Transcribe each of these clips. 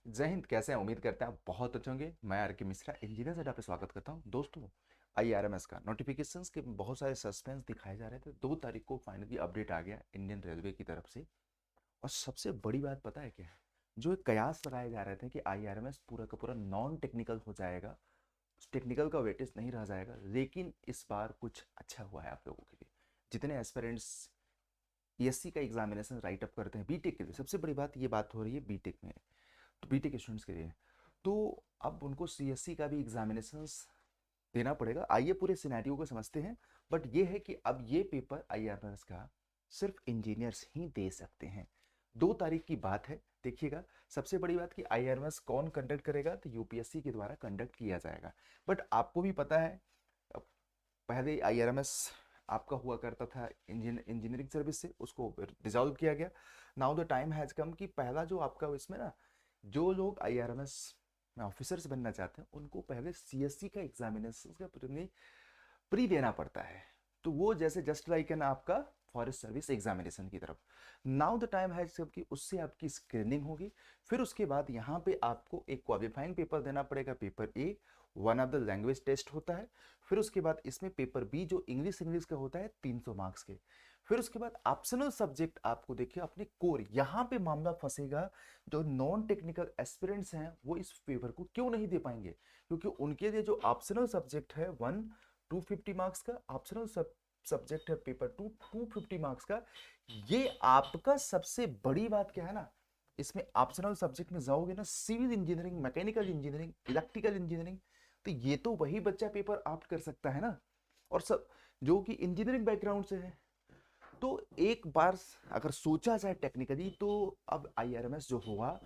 जय हिंद। कैसे हैं? उम्मीद करते हैं आप बहुत अच्छे होंगे। मैं आर के मिश्रा इंजीनियर से पे स्वागत करता हूं। दोस्तों, आईआरएमएस का नोटिफिकेशंस के बहुत सारे सस्पेंस दिखाए जा रहे थे। 2 तारीख को फाइनली अपडेट आ गया इंडियन रेलवे की तरफ से। और सबसे बड़ी बात पता है क्या है? जो एक कयास लगाए जा रहे थे कि आईआरएमएस पूरा का पूरा नॉन टेक्निकल हो जाएगा, टेक्निकल का वेटेज नहीं रह जाएगा, लेकिन इस बार कुछ अच्छा हुआ है आप लोगों के लिए। जितने एस्पिरेंट्स ईएससी का एग्जामिनेशन राइट अप करते हैं बीटेक के लिए, सबसे बड़ी बात ये बात हो रही है बीटेक में, तो बीटेक स्टूडेंट्स के लिए, तो अब उनको सीएससी का भी एग्जामिनेशंस देना पड़ेगा। आइए पूरे सिनेरियो को समझते हैं। बट ये है कि अब ये पेपर आईआरएस का सिर्फ इंजीनियर्स ही दे सकते हैं। 2 तारीख की बात है, देखिएगा। सबसे बड़ी बात कि आईआरएस कौन कंडक्ट करेगा, तो यूपीएससी के द्वारा कंडक्ट किया जाएगा। बट आपको भी पता है, पहले आईआरएमएस आपका हुआ करता था इंजीनियरिंग सर्विस से, उसको डिसॉल्व किया गया। Now the time has come कि पहला जो आपका इसमें ना, जो लोग आईआरएमएस में ऑफिसर्स बनना चाहते हैं उनको पहले सीएससी का एग्जामिनेशन का प्री देना पड़ता है। तो वो जैसे जस्ट लाइक एन आपका फॉरेस्ट सर्विस एग्जामिनेशन की तरफ। नाउ द टाइम है जब कि उससे आपकी स्क्रीनिंग होगी। फिर उसके बाद यहाँ पे आपको एक क्वालिफाइंग पेपर देना पड़ेगा, paper A, one of the language test होता है। फिर उसके बाद इसमें पेपर बी जो इंग्लिश का होता है 300 मार्क्स के। फिर उसके बाद ऑप्शनल सब्जेक्ट आपको देखिए अपने कोर, यहाँ पे मामला फंसेगा। जो नॉन टेक्निकल एस्पिरेंट्स हैं वो इस पेपर को क्यों नहीं दे पाएंगे, क्योंकि उनके लिए जो ऑप्शनल सब्जेक्ट है वन 250 मार्क्स का, ऑप्शनल सब्जेक्ट है पेपर टू 250 मार्क्स का। ये आपका सबसे बड़ी बात क्या है ना, इसमें ऑप्शनल सब्जेक्ट में जाओगे ना, civil engineering, mechanical engineering, electrical engineering, तो ये तो वही बच्चा पेपर ऑप्ट कर सकता है ना, और सब जो कि इंजीनियरिंग बैकग्राउंड से है। तो एक बार अगर सोचा जाए टेक्निकली, तो अब आईआरएमएस जो हुआ,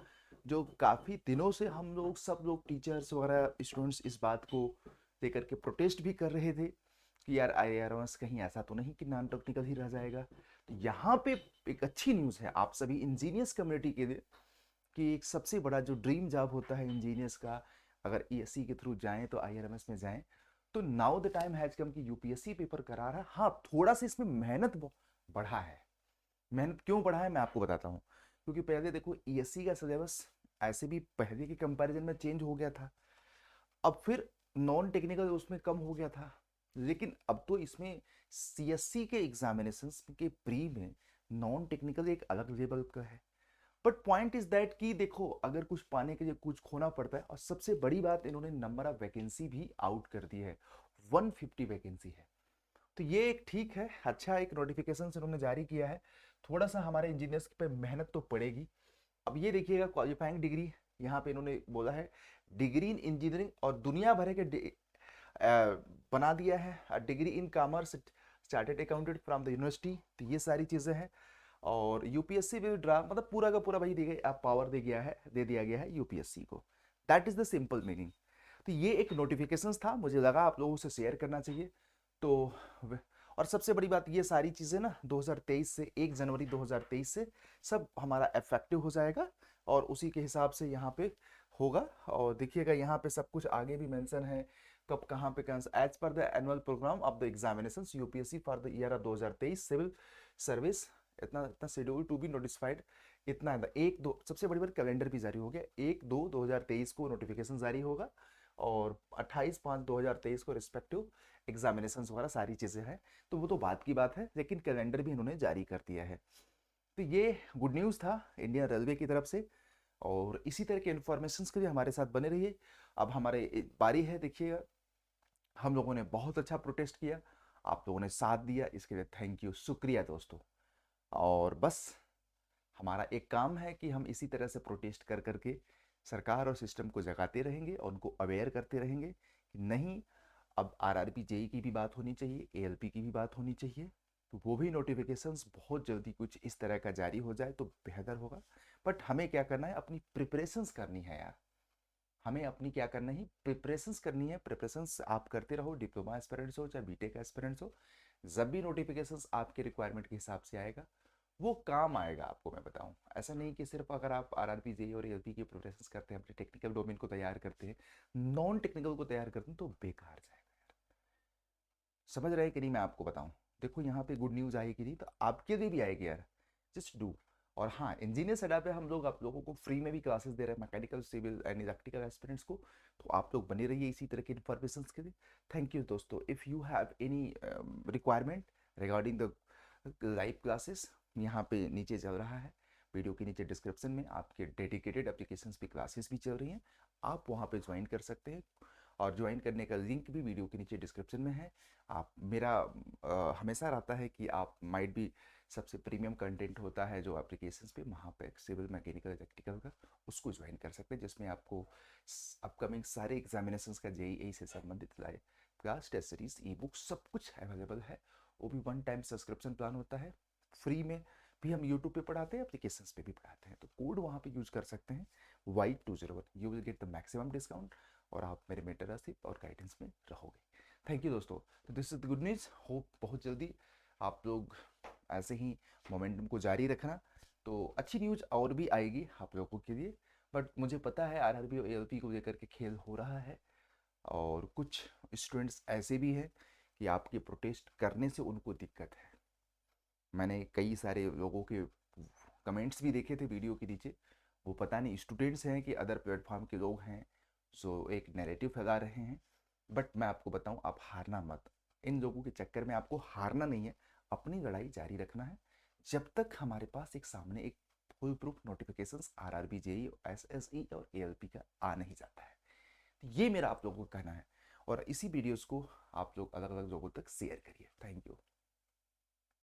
जो काफ़ी दिनों से हम लोग सब लोग टीचर्स वगैरह स्टूडेंट्स इस बात को लेकर के प्रोटेस्ट भी कर रहे थे कि यार आईआरएमएस कहीं ऐसा तो नहीं कि नॉन टेक्निकल ही रह जाएगा। तो यहाँ पे एक अच्छी न्यूज़ है आप सभी इंजीनियर्स कम्युनिटी के लिए, कि एक सबसे बड़ा जो ड्रीम जॉब होता है इंजीनियर्स का, अगर ईएससी के थ्रू जाएं तो आईआरएमएस में जाएं। तो now the time has come कि यूपीएससी पेपर करा रहा है। हाँ, थोड़ा सा इसमें मेहनत बढ़ा है। मेहनत क्यों बढ़ा है मैं आपको बताता हूँ। क्योंकि पहले देखो ईएससी का सिलेबस ऐसे भी पहले के कंपैरिजन में चेंज हो गया था। अब फिर नॉन टेक्निकल उसमें कम हो गया था, लेकिन अब तो इसमें सीएससी के एग्जामिनेशंस के प्री में नॉन टेक्निकल एक अलग लेवल का है। बट पॉइंट इज दैट कि देखो, अगर कुछ पाने के लिए कुछ खोना पड़ता है। और सबसे बड़ी बात, इन्होंने नंबर ऑफ वैकेंसी भी आउट कर दी है, 150 वैकेंसी है। तो ये एक ठीक है, अच्छा एक नोटिफिकेशन इन्होंने जारी किया है। थोड़ा सा हमारे इंजीनियर्स पे मेहनत तो पड़ेगी। अब ये देखिएगा, क्वालिफाइंग डिग्री यहाँ पे इन्होंने बोला है, डिग्री इन इंजीनियरिंग, और दुनिया भर के बना दिया है degree in commerce, chartered accountant from the university. तो ये सारी चीज़ें हैं। और यूपीएससी विल ड्रा, मतलब पूरा का पूरा वही दी आप पावर दे दिया गया है यूपीएससी को। That is the simple meaning. तो ये एक नोटिफिकेशन था, मुझे लगा आप लोगों से शेयर करना चाहिए। तो और सबसे बड़ी बात, ये सारी चीज़ें ना 2023 से 1 जनवरी 2023 से सब हमारा इफेक्टिव हो जाएगा, और उसी के हिसाब से यहाँ पे होगा। और देखिएगा यहाँ पे सब कुछ आगे भी मेंशन है, कब कहाँ पे cancel, as per the annual programme of the examinations UPSC for the year of 2023 civil service, इतना इतना शेड्यूल टू बी नोटिफाइड। इतना है, एक दो, सबसे बड़ी बात कैलेंडर भी जारी हो गया, 1/2/2023 को नोटिफिकेशन जारी होगा, और 28/5/2023 को रिस्पेक्टिव एग्जामिनेशन वगैरह सारी चीज़ें हैं। तो वो तो बात की बात है, लेकिन कैलेंडर भी इन्होंने जारी कर दिया है। तो ये गुड न्यूज़ था इंडियन रेलवे की तरफ से। और इसी तरह के इन्फॉर्मेशन के लिए हमारे साथ बने रहिए। अब हमारे बारी है, देखिएगा। हम लोगों ने बहुत अच्छा प्रोटेस्ट किया, आप लोगों ने साथ दिया, इसके लिए थैंक यू, शुक्रिया दोस्तों। और बस हमारा एक काम है कि हम इसी तरह से प्रोटेस्ट कर करके सरकार और सिस्टम को जगाते रहेंगे और उनको अवेयर करते रहेंगे कि नहीं, अब आरआरबी जेई की भी बात होनी चाहिए, एएलपी की भी बात होनी चाहिए। तो वो भी नोटिफिकेशंस बहुत जल्दी कुछ इस तरह का जारी हो जाए तो बेहतर होगा। बट हमें क्या करना है, अपनी प्रिपरेशंस करनी है यार। हमें अपनी क्या करना है, प्रिपरेशंस करनी है। प्रिपरेशंस आप करते रहो, डिप्लोमा एस्पिरेंट्स हो चाहे बीटेक एस्पिरेंट्स हो। जब भी नोटिफिकेशंस आपके रिक्वायरमेंट के हिसाब से आएगा, वो काम आएगा आपको, मैं बताऊं। ऐसा नहीं कि सिर्फ अगर आप आरआरबी जेई और एलपी की प्रिपरेशंस करते हैं, अपने टेक्निकल डोमेन को तैयार करते हैं, नॉन टेक्निकल को तैयार करते हैं, तो बेकार जाएगा। समझ रहे हैं कि नहीं मैं आपको बताऊं। देखो यहाँ पे गुड न्यूज़ आएगी नहीं तो आपके लिए भी आएगी यार। Just do. और हाँ, इंजीनियर सेटअप पे हम लोग आप लोगों को फ्री में भी क्लासेस दे रहे हैं mechanical, civil and electrical aspirants को। तो आप लोग बने रहिए इसी तरह की इन्फॉर्मेशन के लिए। थैंक यू दोस्तों। If you have any requirement regarding the live classes, यहाँ पे नीचे चल रहा है वीडियो के नीचे डिस्क्रिप्शन में आपके डेडिकेटेड एप्लीकेशंस की क्लासेस भी चल रही हैं, आप वहाँ पे ज्वाइन कर सकते हैं। और ज्वाइन करने का लिंक भी वीडियो के नीचे डिस्क्रिप्शन में है। आप मेरा हमेशा रहता है कि आप माइट भी सबसे प्रीमियम कंटेंट होता है जो एप्लीकेशंस पे, वहाँ पे सिविल मैकेनिकल इलेक्ट्रिकल का, उसको ज्वाइन कर सकते हैं, जिसमें आपको अपकमिंग सारे एग्जामिनेशंस का जेईई से संबंधित live class, test series, e book सब कुछ अवेलेबल है। वो भी वन टाइम सब्सक्रिप्शन प्लान होता है। फ्री में भी हम यूट्यूब पे पढ़ाते हैं, एप्लीकेशंस पे भी पढ़ाते हैं। तो कोड वहाँ पे यूज कर सकते हैं Y201, you will get the maximum discount और आप मेरे मेंटरशिप और गाइडेंस में रहोगे। थैंक यू दोस्तों। तो this is the good news. Hope बहुत जल्दी आप लोग ऐसे ही मोमेंटम को जारी रखना, तो अच्छी न्यूज़ और भी आएगी आप लोगों के लिए। बट मुझे पता है आरआरबी और एएलपी को लेकर के खेल हो रहा है, और कुछ स्टूडेंट्स ऐसे भी हैं कि आपके प्रोटेस्ट करने से उनको दिक्कत है। मैंने कई सारे लोगों के कमेंट्स भी देखे थे वीडियो के नीचे। वो पता नहीं स्टूडेंट्स हैं कि अदर प्लेटफॉर्म के लोग हैं जो एक नैरेटिव फैला रहे हैं। बट मैं आपको बताऊं, आप हारना मत। इन लोगों के चक्कर में आपको हारना नहीं है, अपनी लड़ाई जारी रखना है, जब तक हमारे पास एक सामने एक foolproof notifications RRB, JE, SSE और एएलपी का आ नहीं जाता है। तो ये मेरा आप लोगों को कहना है, और इसी वीडियोस को आप लोग अलग अलग लोगों तक शेयर करिए। Thank you.